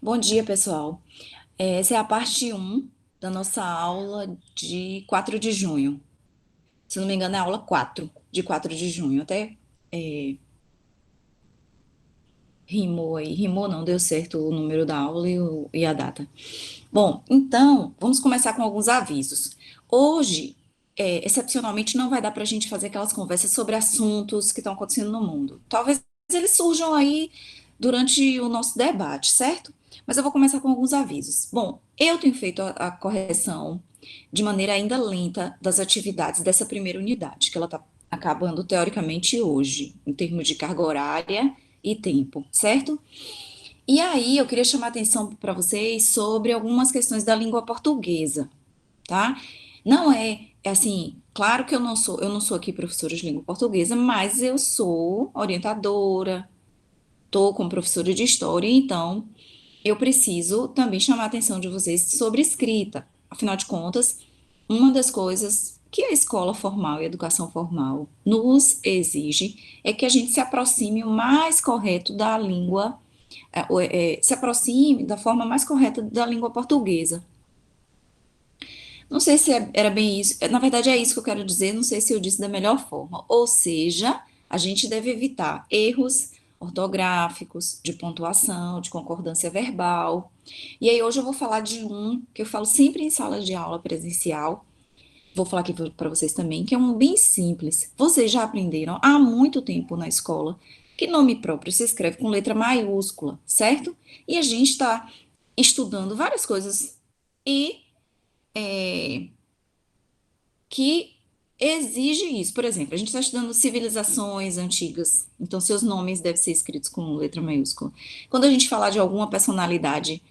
Bom dia, pessoal. Essa é a parte um da nossa aula de 4 de junho. Se não me engano, é a aula 4 de 4 de junho. Até rimou aí. Rimou não, deu certo o número da aula e a data. Bom, então, vamos começar com alguns avisos. Hoje, excepcionalmente, não vai dar para a gente fazer aquelas conversas sobre assuntos que estão acontecendo no mundo. Talvez eles surjam aí durante o nosso debate, certo? Mas eu vou começar com alguns avisos. Bom, eu tenho feito a correção de maneira ainda lenta das atividades dessa primeira unidade, que ela está acabando teoricamente hoje, em termos de carga horária e tempo, certo? E aí, eu queria chamar a atenção para vocês sobre algumas questões da língua portuguesa, tá? Não é assim, claro que eu não sou aqui professora de língua portuguesa, mas eu sou orientadora, tô como professora de história, então eu preciso também chamar a atenção de vocês sobre escrita. Afinal de contas, uma das coisas que a escola formal e a educação formal nos exige é que a gente se aproxime o mais correto da língua se aproxime da forma mais correta da língua portuguesa. Não sei se era bem isso, na verdade é isso que eu quero dizer, não sei se eu disse da melhor forma. Ou seja, a gente deve evitar erros ortográficos, de pontuação, de concordância verbal. E aí hoje eu vou falar de um que eu falo sempre em sala de aula presencial. Vou falar aqui para vocês também, que é um bem simples. Vocês já aprenderam há muito tempo na escola que nome próprio se escreve com letra maiúscula, certo? E a gente está estudando várias coisas e que exige isso. Por exemplo, a gente está estudando civilizações antigas, então seus nomes devem ser escritos com letra maiúscula. Quando a gente falar de alguma personalidade,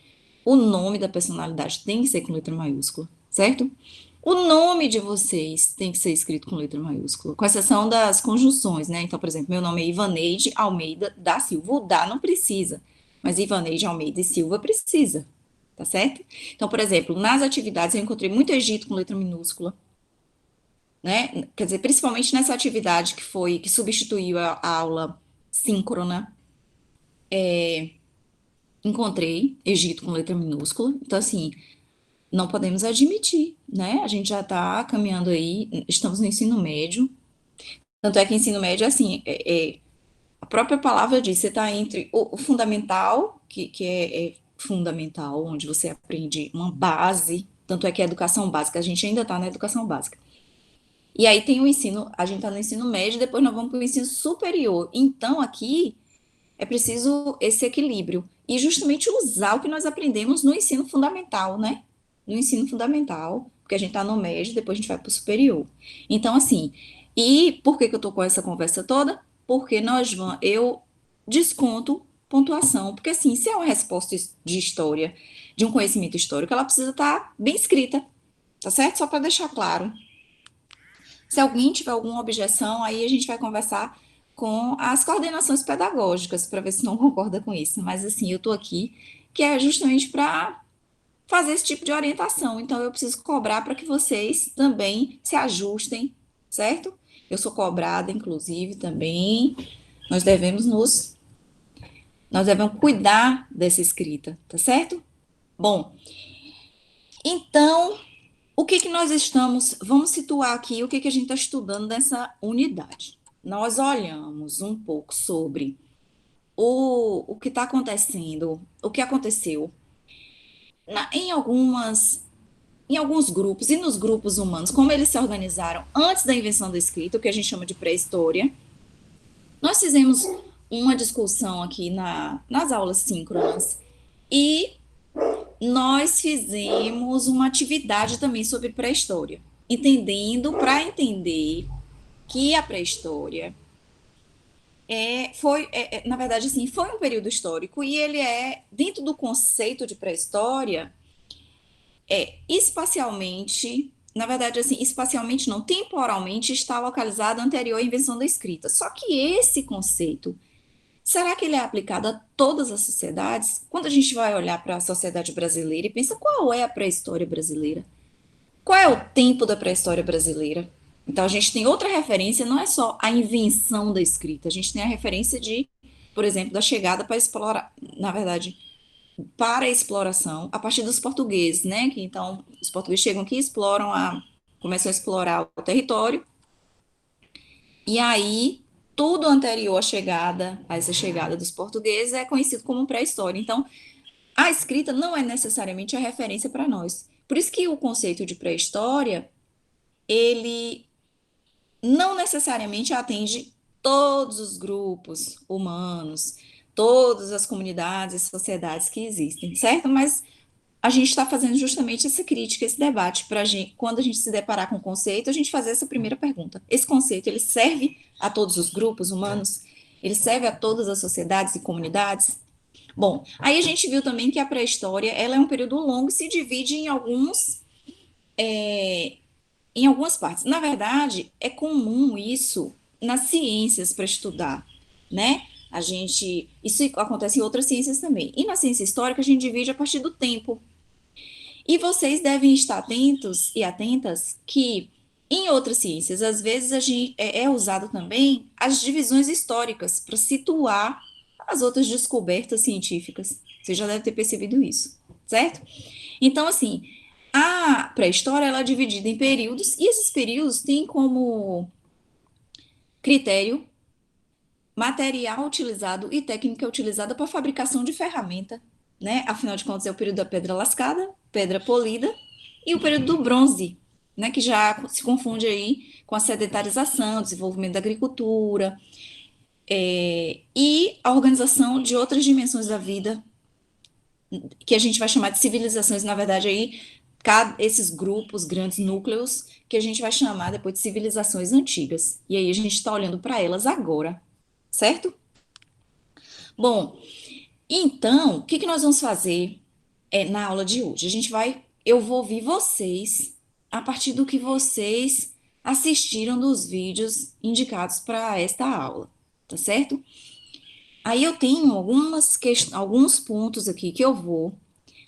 o nome da personalidade tem que ser com letra maiúscula, certo? O nome de vocês tem que ser escrito com letra maiúscula, com exceção das conjunções, né? Então, por exemplo, meu nome é Ivaneide Almeida da Silva. O da não precisa, mas Ivaneide Almeida e Silva precisa, tá certo? Então, por exemplo, nas atividades eu encontrei muito Egito com letra minúscula, né? Quer dizer, principalmente nessa atividade que substituiu a aula síncrona, encontrei Egito com letra minúscula. Então, assim, não podemos admitir, né? A gente já está caminhando aí, estamos no ensino médio. Tanto é que ensino médio, assim, a própria palavra diz, você está entre o fundamental, que é fundamental, onde você aprende uma base, tanto é que a educação básica, a gente ainda está na educação básica. E aí tem o ensino, a gente está no ensino médio, depois nós vamos para o ensino superior. Então, aqui é preciso esse equilíbrio. E justamente usar o que nós aprendemos no ensino fundamental, né? No ensino fundamental, porque a gente está no médio, depois a gente vai para o superior. Então, assim, e por que que eu tô com essa conversa toda? Porque eu desconto pontuação, porque assim, se é uma resposta de história, de um conhecimento histórico, ela precisa estar bem escrita, tá certo? Só para deixar claro. Se alguém tiver alguma objeção, aí a gente vai conversar com as coordenações pedagógicas para ver se não concorda com isso. Mas assim, eu estou aqui que é justamente para fazer esse tipo de orientação. Então eu preciso cobrar para que vocês também se ajustem, certo? Eu sou cobrada, inclusive, também. Nós devemos nos, nós devemos cuidar dessa escrita, tá certo? Bom, então o que que nós estamos, vamos situar aqui o que que a gente está estudando nessa unidade. Nós olhamos um pouco sobre o que está acontecendo, o que aconteceu em alguns grupos e nos grupos humanos, como eles se organizaram antes da invenção da escrita, o que a gente chama de pré-história. Nós fizemos uma discussão aqui nas aulas síncronas e nós fizemos uma atividade também sobre pré-história, entendendo para entender que a pré-história na verdade, assim, foi um período histórico e ele dentro do conceito de pré-história, espacialmente, na verdade, assim, espacialmente não, temporalmente está localizado anterior à invenção da escrita. Só que esse conceito, será que ele é aplicado a todas as sociedades? Quando a gente vai olhar para a sociedade brasileira e pensa qual é a pré-história brasileira? Qual é o tempo da pré-história brasileira? Então, a gente tem outra referência, não é só a invenção da escrita, a gente tem a referência de, por exemplo, da chegada para explorar, na verdade, para a exploração, a partir dos portugueses, né? Que então, os portugueses chegam aqui, começam a explorar o território, e aí tudo anterior à chegada, a essa chegada dos portugueses, é conhecido como pré-história. Então, a escrita não é necessariamente a referência para nós. Por isso que o conceito de pré-história, ele não necessariamente atende todos os grupos humanos, todas as comunidades e sociedades que existem, certo? Mas a gente está fazendo justamente essa crítica, esse debate, para gente, quando a gente se deparar com o conceito, a gente fazer essa primeira pergunta. Esse conceito, ele serve a todos os grupos humanos? Ele serve a todas as sociedades e comunidades? Bom, aí a gente viu também que a pré-história, ela é um período longo e se divide em algumas partes. Na verdade, é comum isso nas ciências para estudar, né? Isso acontece em outras ciências também. E na ciência histórica, a gente divide a partir do tempo. E vocês devem estar atentos e atentas que em outras ciências, às vezes é usado também as divisões históricas para situar as outras descobertas científicas. Você já deve ter percebido isso, certo? Então, assim, a pré-história ela é dividida em períodos e esses períodos têm como critério material utilizado e técnica utilizada para fabricação de ferramenta, né? Afinal de contas, é o período da pedra lascada, pedra polida e o período do bronze, né? Que já se confunde aí com a sedentarização, desenvolvimento da agricultura, e a organização de outras dimensões da vida, que a gente vai chamar de civilizações, na verdade, aí, esses grupos, grandes núcleos, que a gente vai chamar depois de civilizações antigas. E aí a gente está olhando para elas agora, certo? Bom, então, o que que nós vamos fazer na aula de hoje? Eu vou ouvir vocês a partir do que vocês assistiram dos vídeos indicados para esta aula, tá certo? Aí eu tenho alguns pontos aqui que eu vou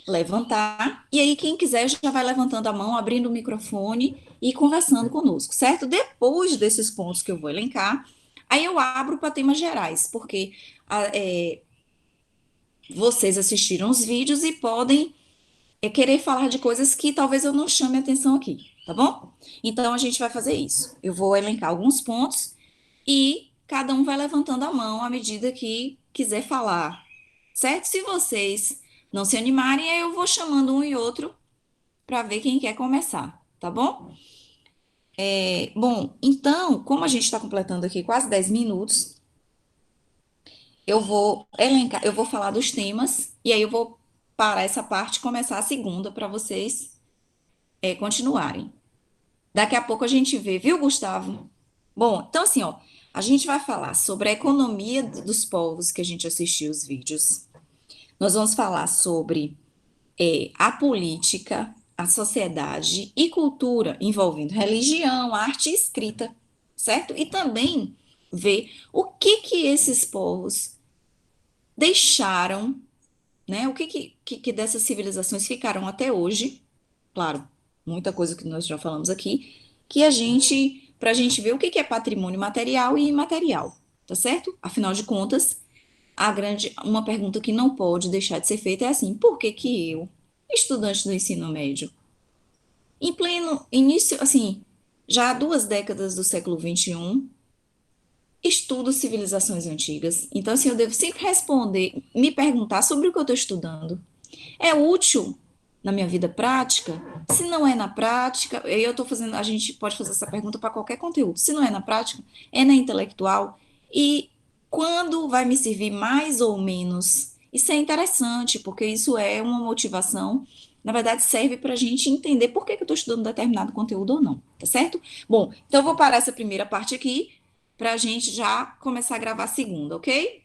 levantar, e aí quem quiser já vai levantando a mão, abrindo o microfone e conversando conosco, certo? Depois desses pontos que eu vou elencar, aí eu abro para temas gerais, porque vocês assistiram os vídeos e podem querer falar de coisas que talvez eu não chame atenção aqui, tá bom? Então a gente vai fazer isso. Eu vou elencar alguns pontos e cada um vai levantando a mão à medida que quiser falar, certo? Se vocês não se animarem, aí eu vou chamando um e outro para ver quem quer começar, tá bom? Bom, então, como a gente está completando aqui quase 10 minutos, eu vou falar dos temas e aí eu vou parar essa parte e começar a segunda para vocês continuarem. Daqui a pouco a gente vê, viu, Gustavo? Bom, então assim, ó, a gente vai falar sobre a economia dos povos que a gente assistiu os vídeos. Nós vamos falar sobre a política, a sociedade e cultura envolvendo religião, arte e escrita, certo? E também ver o que que esses povos deixaram, né? O que dessas civilizações ficaram até hoje, claro, muita coisa que nós já falamos aqui, para a gente ver o que que é patrimônio material e imaterial, tá certo? Afinal de contas, uma pergunta que não pode deixar de ser feita é assim: por que que eu, estudante do ensino médio, em pleno início, assim, já há 2 décadas do século XXI, estudo civilizações antigas? Então, assim, eu devo sempre responder, me perguntar sobre o que eu estou estudando. É útil na minha vida prática? Se não é na prática, aí eu estou fazendo, a gente pode fazer essa pergunta para qualquer conteúdo. Se não é na prática, é na intelectual. E quando vai me servir mais ou menos? Isso é interessante, porque isso é uma motivação. Na verdade, serve para a gente entender por que que eu estou estudando determinado conteúdo ou não, tá certo? Bom, então eu vou parar essa primeira parte aqui para a gente já começar a gravar a segunda, ok?